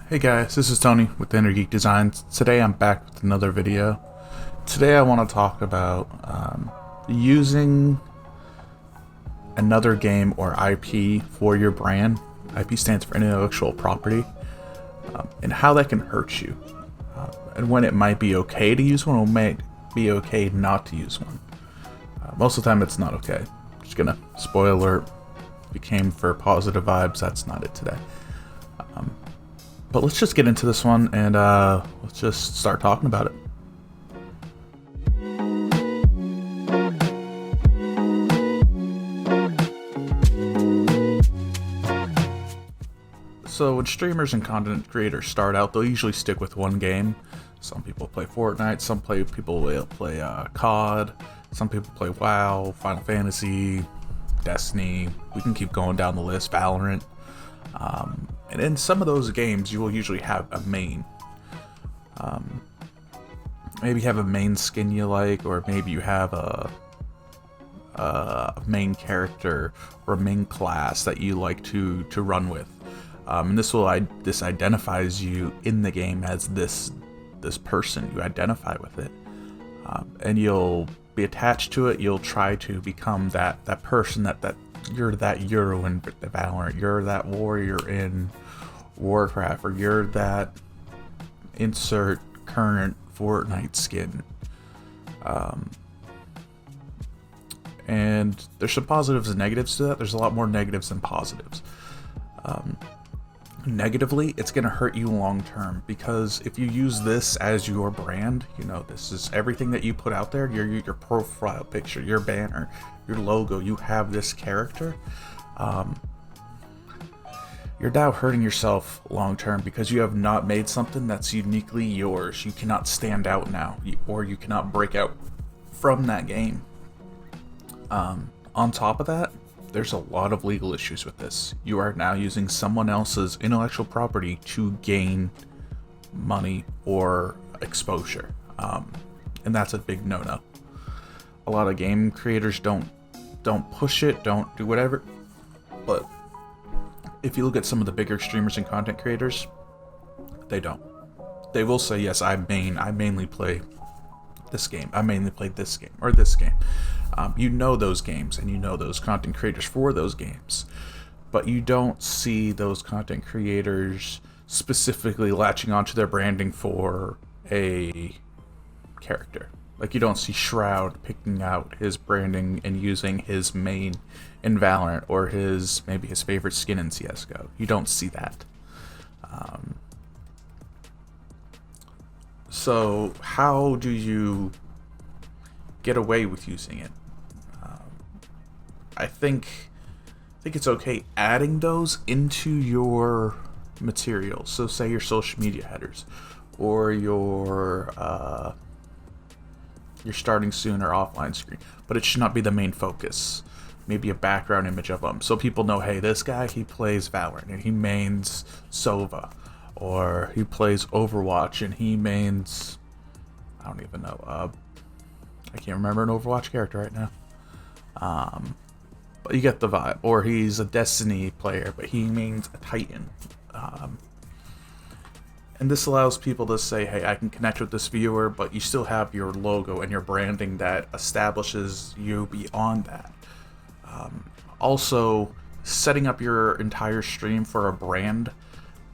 Hey guys, this is Tony with Geek Designs. Today I'm back with another video. Today I want to talk about using another game or IP for your brand. IP stands for intellectual property, and how that can hurt you, and when it might be okay to use one or might be okay not to use one. Most of the time it's not okay. Just gonna spoiler alert. If you came for positive vibes, that's not it today. But let's just get into this one and let's just start talking about it. So when streamers and content creators start out, they'll usually stick with one game. Some people play Fortnite, people will play COD, some people play WoW, Final Fantasy, Destiny. We can keep going down the list, Valorant. And in some of those games, you will usually have a main. Maybe have a main skin you like, or maybe you have a main character or a main class that you like to run with. And this identifies you in the game as this person. You identify with it, and you'll be attached to it. You'll try to become that person that you're that hero in Valorant, you're that warrior in Warcraft, or you're that insert current Fortnite skin. And there's some positives and negatives to that. There's a lot more negatives than positives. Negatively, it's going to hurt you long term, because if you use this as your brand, this is everything that you put out there, your profile picture, your banner, your logo, you have this character. You're now hurting yourself long term because you have not made something that's uniquely yours. You cannot stand out now, or you cannot break out from that game. On top of that, there's a lot of legal issues with this. You are now using someone else's intellectual property to gain money or exposure, and that's a big no-no. A lot of game creators don't push it, don't do whatever, but if you look at some of the bigger streamers and content creators, they don't. They will say, yes, I mainly play this game, I mainly play this game, or this game. Those games, and those content creators for those games, but you don't see those content creators specifically latching onto their branding for a character. Like, you don't see Shroud picking out his branding and using his main in Valorant, or maybe his favorite skin in CSGO. You don't see that. So how do you get away with using it? I think it's okay adding those into your materials. So say your social media headers, or your starting soon or offline screen, but it should not be the main focus. Maybe a background image of them, so people know, hey, this guy, he plays Valorant and he mains Sova, or he plays Overwatch and he mains, I don't even know, I can't remember an Overwatch character right now. But you get the vibe. Or he's a Destiny player, but he mains a Titan. And this allows people to say, hey, I can connect with this viewer, but you still have your logo and your branding that establishes you beyond that. Also, setting up your entire stream for a brand,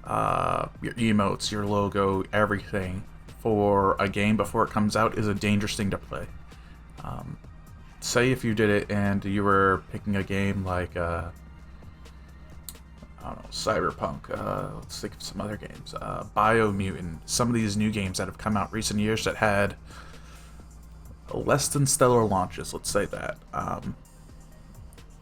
your emotes, your logo, everything for a game before it comes out is a dangerous thing to play. Say if you did it and you were picking a game like, I don't know, Cyberpunk, let's think of some other games, Biomutant, some of these new games that have come out recent years that had less than stellar launches, let's say that.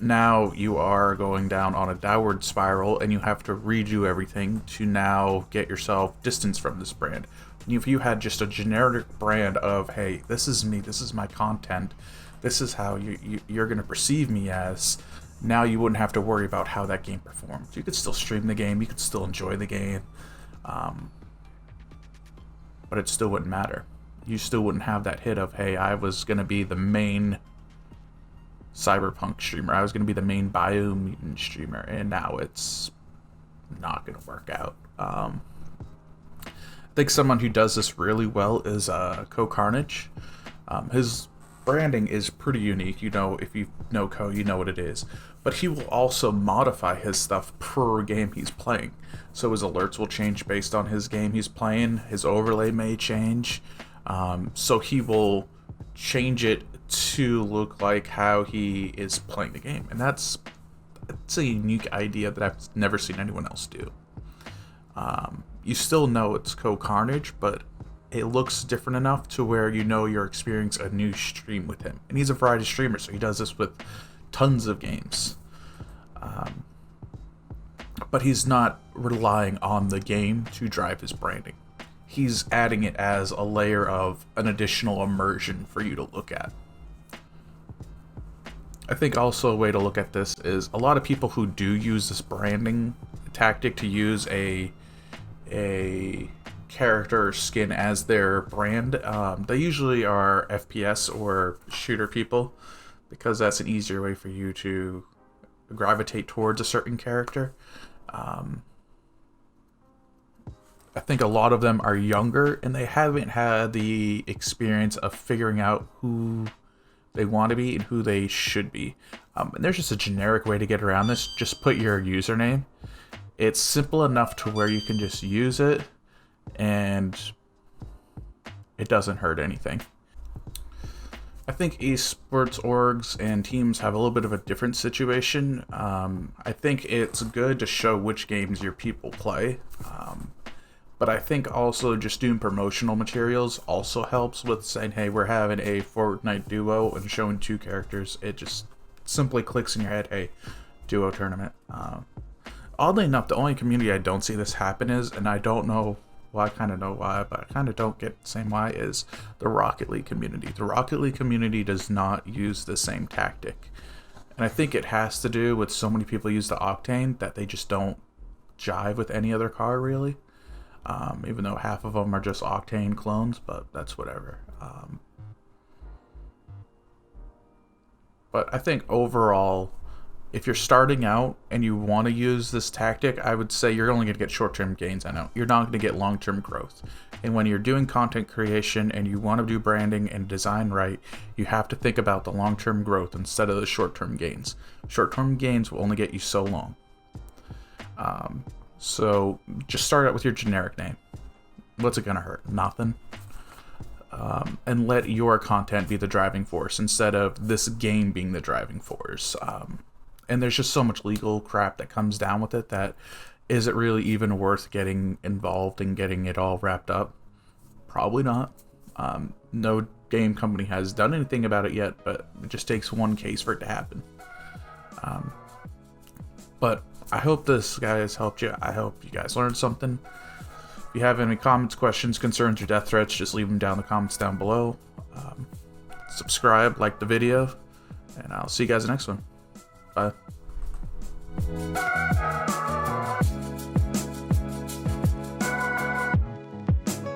Now you are going down on a downward spiral, and you have to redo everything to now get yourself distance from this brand. If you had just a generic brand of, hey, this is me, this is my content, this is how you're going to perceive me as, now you wouldn't have to worry about how that game performs. You could still stream the game, you could still enjoy the game, but it still wouldn't matter. You still wouldn't have that hit of, hey, I was going to be the main Cyberpunk streamer, I was going to be the main Biomutant streamer, and now it's not going to work out. I think someone who does this really well is Carnage. His branding is pretty unique. You know, if you know Co, you know what it is. But he will also modify his stuff per game he's playing. So his alerts will change based on his game he's playing. His overlay may change. So he will change it to look like how he is playing the game. And it's a unique idea that I've never seen anyone else do. You still know it's Carnage, but it looks different enough to where you know you're experiencing a new stream with him. And he's a variety streamer, so he does this with tons of games. But he's not relying on the game to drive his branding. He's adding it as a layer of an additional immersion for you to look at. I think also a way to look at this is a lot of people who do use this branding tactic to use a character or skin as their brand, they usually are FPS or shooter people, because that's an easier way for you to gravitate towards a certain character. I think a lot of them are younger and they haven't had the experience of figuring out who they want to be and who they should be. And there's just a generic way to get around this. Just put your username. It's simple enough to where you can just use it and it doesn't hurt anything. I think esports orgs and teams have a little bit of a different situation. I think it's good to show which games your people play. But I think also just doing promotional materials also helps with saying, hey, we're having a Fortnite duo and showing two characters. It just simply clicks in your head, hey, duo tournament. Oddly enough, the only community I don't see this happen is, and I don't know, well, I kind of know why, but I kind of don't get the same why, is the Rocket League community. The Rocket League community does not use the same tactic. And I think it has to do with so many people use the Octane that they just don't jive with any other car, really. Even though half of them are just Octane clones, but that's whatever. But I think overall, if you're starting out and you want to use this tactic, I would say you're only going to get short-term gains. I know you're not going to get long-term growth. And when you're doing content creation and you want to do branding and design right, you have to think about the long-term growth instead of the short-term gains. Short-term gains will only get you so long. So just start out with your generic name. What's it going to hurt? Nothing. And let your content be the driving force instead of this game being the driving force. And there's just so much legal crap that comes down with it that is it really even worth getting involved and getting it all wrapped up? Probably not. No game company has done anything about it yet, but it just takes one case for it to happen. But I hope this guy has helped you. I hope you guys learned something. If you have any comments, questions, concerns, or death threats, just leave them down in the comments down below. Subscribe, like the video, and I'll see you guys in the next one. Bye.